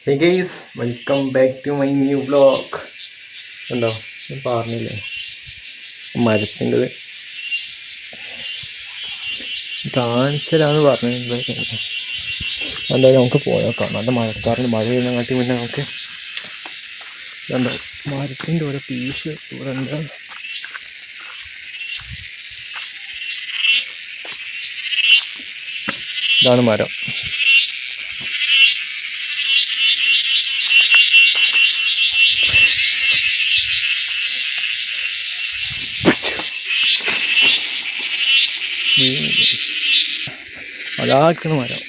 Hey guys, welcome back to my new vlog. ഉണ്ടോ ഞാൻ പറഞ്ഞില്ലേ മരത്തിൻ്റെ കാണിച്ചതാന്ന് പറഞ്ഞത്. എന്തായാലും നമുക്ക് പോയേക്കാം. നല്ല മഴക്കാറിന് മഴ ചെയ്യുന്ന കാട്ടി മുന്നേ നമുക്ക് ഇതുണ്ടോ മരത്തിൻ്റെ ഓരോ പീസ് ഇവിടെ ഉണ്ട്. ഇതാണ് മരം. അതാക്കണ മരം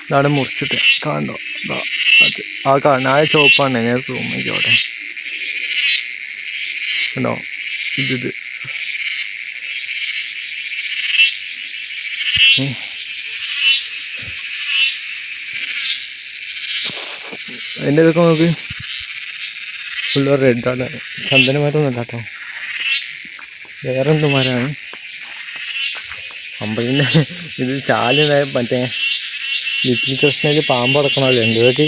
ഇതാണ് മുറിച്ചിട്ട് കാണോ. അത് ആ കാണുന്ന ആ ചോപ്പാണ് ഞാൻ റൂമിലേക്ക് അവിടെ ഉണ്ടോ. ഇത് അതിൻ്റെ ഇതൊക്കെ നോക്ക് ഫുള്ള് റെഡാണ്. ചന്ദന മരമൊന്നുമല്ല കേട്ടോ, വേറെ എന്തോ മരമാണ്. അമ്പതിൻ്റെ ഇത് ചാലുണ്ടായ മറ്റേ ലിറ്റിൽ കൃഷ്ണയിൽ പാമ്പ് അടക്കണമല്ലോ എന്തൊക്കെ.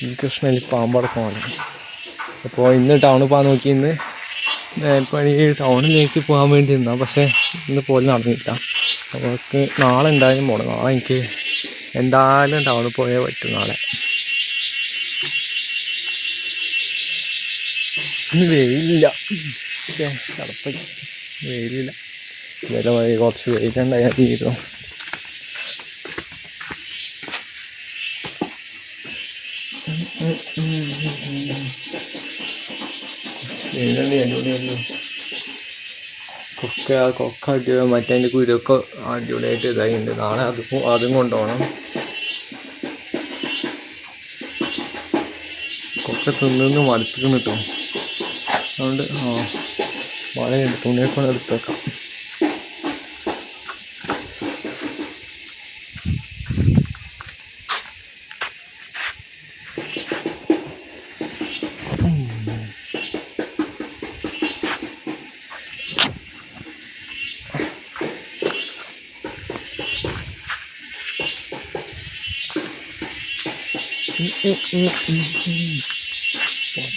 ലിറ്റിൽ കൃഷ്ണയിൽ പാമ്പ് അടക്കണമല്ലോ. അപ്പോൾ ഇന്ന് ടൗണിൽ പോകാൻ നോക്കി. ഇന്ന് മേൽപ്പണി ടൗണിലേക്ക് പോകാൻ വേണ്ടി നിന്നാ, പക്ഷേ ഇന്ന് പോലും നടന്നില്ല. അവർക്ക് നാളെ എന്തായാലും പോകണം. നാളെ എനിക്ക് എന്തായാലും ടൗണിൽ പോയേ പറ്റും. നാളെ ഇന്ന് വെയിലില്ല, പക്ഷേ തണുപ്പ് വെയിലില്ല. വില വഴി കുറച്ച് വെയിലുണ്ടായാൽ തീരും. അടിപൊളിയല്ലോ കൊക്ക അടിപൊളി. മറ്റേ കുരുക്കെ അടിപൊളിയായിട്ട് ഇതായിട്ടുണ്ട്. നാളെ അതും കൊണ്ടുപോകണം. കൊക്ക തിന്നു മടുത്തിക്കുന്നു കിട്ടും. അതുകൊണ്ട് മഴയുണ്ട്, തുണിയൊക്കെ എടുത്ത് വെക്കാം.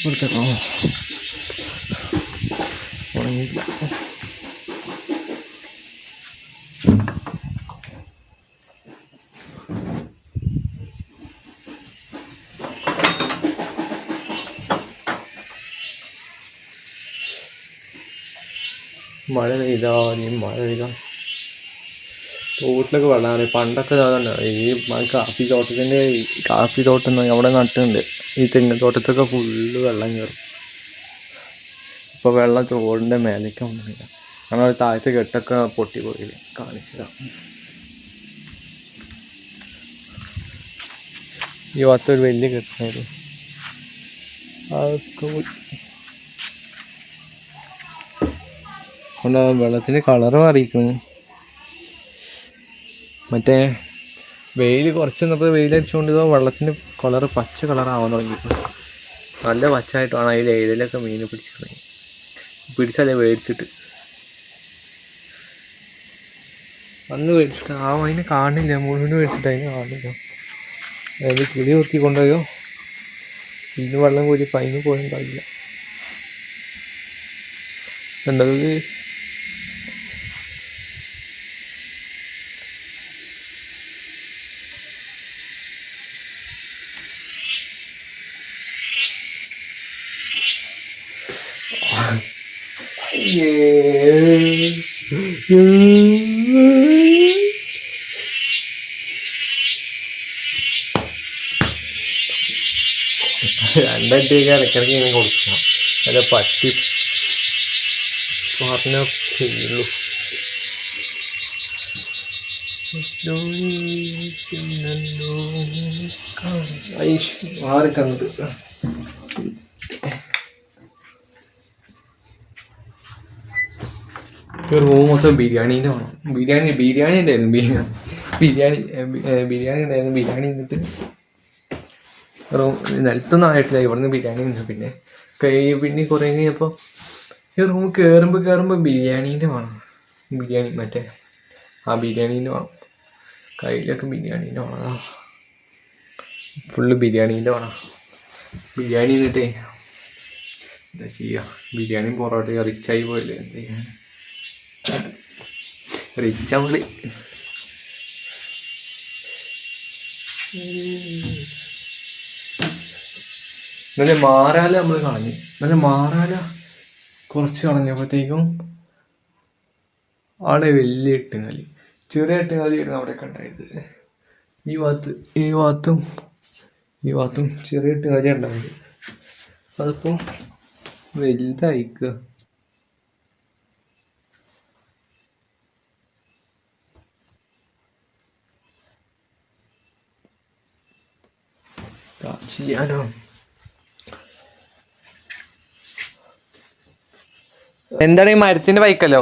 പുറത്തെടുത്തേക്കോ ഉണങ്ങിയില്ല. മഴ പെയ്താ മഴ പെയ്താ തോട്ടിലൊക്കെ വെള്ളമാണ്. പണ്ടൊക്കെ അതുണ്ട് ഈ കാപ്പി തോട്ടം അവിടെ നട്ടുണ്ട്. ഈ തെങ്ങ് തോട്ടത്തൊക്കെ ഫുള്ള് വെള്ളം കയറും. ഇപ്പോൾ വെള്ളം തോടിൻ്റെ മേലേക്ക് വന്നില്ല. കാരണം താഴത്തെ കെട്ടൊക്കെ പൊട്ടിപ്പോയി. കാണിച്ചതാ. ഈ ഭാഗത്തൊരു വലിയ കെട്ടായിരുന്നു, അതൊക്കെ അതുകൊണ്ട് വെള്ളത്തിൻ്റെ കളറ് മാറിയിരിക്കുന്നു. മറ്റേ വെയിൽ കുറച്ച് വന്നപ്പോൾ വെയിലടിച്ചുകൊണ്ട് വെള്ളത്തിൻ്റെ കളറ് പച്ച കളറാവാൻ തുടങ്ങിയിട്ട് നല്ല പച്ചയായിട്ട് വേണം. അതിൽ ഏതിലൊക്കെ മീൻ പിടിച്ചല്ലേ മേടിച്ചിട്ട് അന്ന് മേടിച്ചിട്ട് അതിനെ കാണില്ല. മുഴുവൻ മേടിച്ചിട്ട് അതിനെ കാണില്ല. അതിൽ കിളി കുത്തി കൊണ്ടുപോയോ ഇന്ന് വെള്ളം കോരിയപ്പോൾ അതിന് പോയിട്ടുണ്ടാവില്ല. ഉണ്ടത് രണ്ടടിയൊക്കെ ഇടയ്ക്കിടയ്ക്ക് ഇങ്ങനെ കൊടുക്കണം. അല്ല പട്ടി പറഞ്ഞുള്ളൂ. മാറി കണ്ടു. റൂം മൊത്തം ബിരിയാണീൻ്റെ വേണം. ബിരിയാണി ഉണ്ടായിരുന്നു. ബിരിയാണി ഉണ്ടായിരുന്നു. ബിരിയാണി എന്നിട്ട് നിലത്തൊന്നും ആയിട്ടില്ല. ഇവിടെ നിന്ന് ബിരിയാണി ഉണ്ട്. പിന്നെ പിന്നെ കുറേ കഴിഞ്ഞപ്പോൾ ഈ റൂം കയറുമ്പോൾ ബിരിയാണീൻ്റെ വേണം. ബിരിയാണി മറ്റേ ബിരിയാണീൻ്റെ വേണം. കയ്യിലൊക്കെ ബിരിയാണീൻ്റെ വേണം. ഫുള്ള് ബിരിയാണീൻ്റെ വേണം. ബിരിയാണി എന്നിട്ടേ എന്താ ചെയ്യുക, ബിരിയാണിയും പൊറോട്ടയും റിച്ചായി പോയില്ലേ, എന്ത് ചെയ്യാൻ. റിച്ചാവുള്ളി നല്ല മാറാല നമ്മൾ കളഞ്ഞു. നല്ല മാറാല കുറച്ച് കളഞ്ഞപ്പോഴത്തേക്കും അവിടെ വലിയ എട്ടുകാലി, ചെറിയ എട്ടുകാലിയായിരുന്നു അവിടെയൊക്കെ ഉണ്ടായത്. ഈ ഭാഗത്തും ചെറിയ എട്ടുകാലി ഉണ്ടായത്. അതിപ്പോൾ വലുതായിക്കുക. ചെയ്യാനോ എന്താണ് ഈ മരത്തിന്റെ ബൈക്കല്ലോ?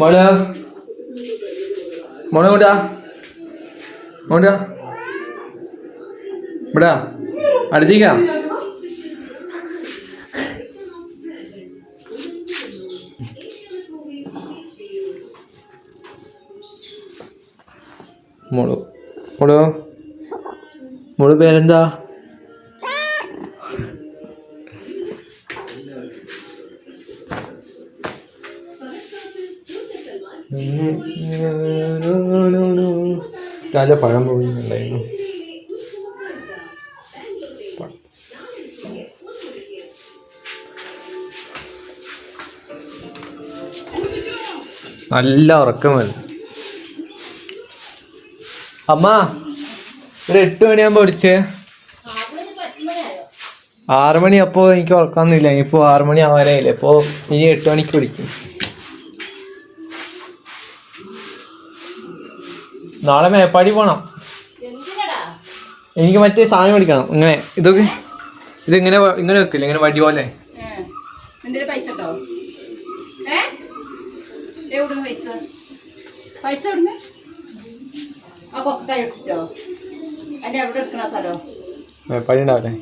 മോളെ കൊണ്ടാ ഇവിടെ അടുത്തേക്കാ. മോള് പേരെന്താ? നല്ല പഴം പോയിട്ടുണ്ടായിരുന്നു. നല്ല ഉറക്കം വന്നു. അമ്മ ഒരു 8 മണിയാകുമ്പോൾ വിളിച്ചേ. 6 മണി. അപ്പോൾ എനിക്ക് ഉറക്കാമെന്നില്ല. ഇപ്പോൾ 6 മണി ആവാനായില്ലേ. ഇപ്പോൾ ഇനി 8 മണിക്ക് വിളിക്കും. നാളെ മേപ്പാടി പോണം. എനിക്ക് മറ്റേ സാധനം മേടിക്കണം. ഇങ്ങനെ ഇതിങ്ങനെ വെക്കില്ല, ഇങ്ങനെ വടി പോലെ. മേപ്പാടി ഉണ്ടാവില്ലേ?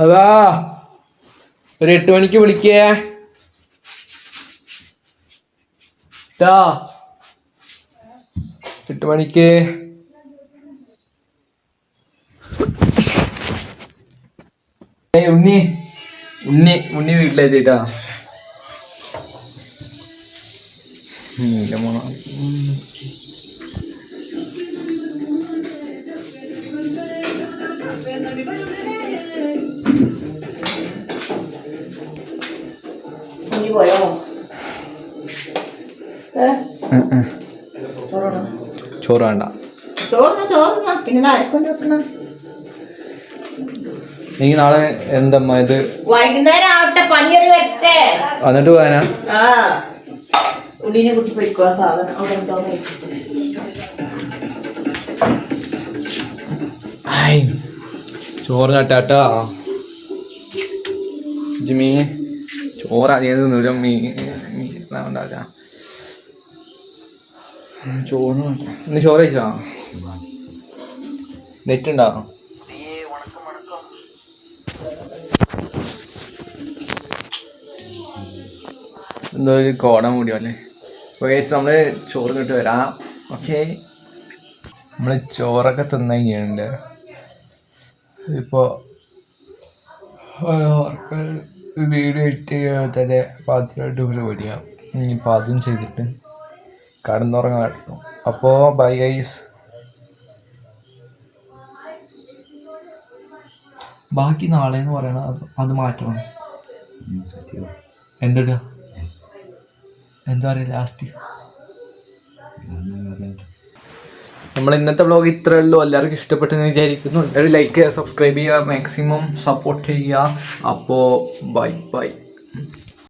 അതാ ഒരു 8 മണിക്ക് വിളിക്കേ. 8 മണിക്ക്. ഉണ്ണി വീട്ടിലെത്തിട്ടാ. ചോറ് വേണ്ട. എനിക്ക് നാളെ എന്തമ്മ ഇത് വൈകുന്നേരം ആവട്ടെ, പണിയൊരു വരട്ടെ, എന്നിട്ട് പോകാനാ. ഉള്ളിനെ കുട്ടി പോയിക്കോ. സാധനം അവിടെ ഉണ്ടോന്ന് ചോറ് നട്ടാട്ടാ. ജിമീ ചോറ് അധികം തിന്നില്ല. ഉണ്ടാവില്ല. ചോറ് ഇന്ന് ചോറ് കഴിച്ചാ? നെറ്റ് ഉണ്ടാവും. എന്തോ ഒരു കോടം കൂടിയോ അല്ലേ. നമ്മള് ചോറ് കിട്ടി വരാം. ഓക്കെ, നമ്മള് ചോറൊക്കെ തിന്നു കഴിഞ്ഞിട്ടുണ്ട്. ഇപ്പോൾ വീഡിയോ എഡിറ്റ് ചെയ്യുമ്പോൾ തന്നെ 10 പേടിയാം. ഇനിയിപ്പോൾ അതും ചെയ്തിട്ട് കടന്നുറങ്ങാൻ കിട്ടും. അപ്പോൾ ബൈ ഗൈസ്. ബാക്കി നാളെ എന്ന് പറയണത് അത് മാറ്റണം. എന്താ പറയുക ലാസ്റ്റ്? നമ്മൾ ഇന്നത്തെ വ്ളോഗ് ഇത്രയേ ഉള്ളൂ. എല്ലാവർക്കും ഇഷ്ടപ്പെട്ടെന്ന് വിചാരിക്കുന്നു. എല്ലാവരും ലൈക്ക് ചെയ്യുക, സബ്സ്ക്രൈബ് ചെയ്യുക, മാക്സിമം സപ്പോർട്ട് ചെയ്യുക. അപ്പോൾ ബൈ ബൈ.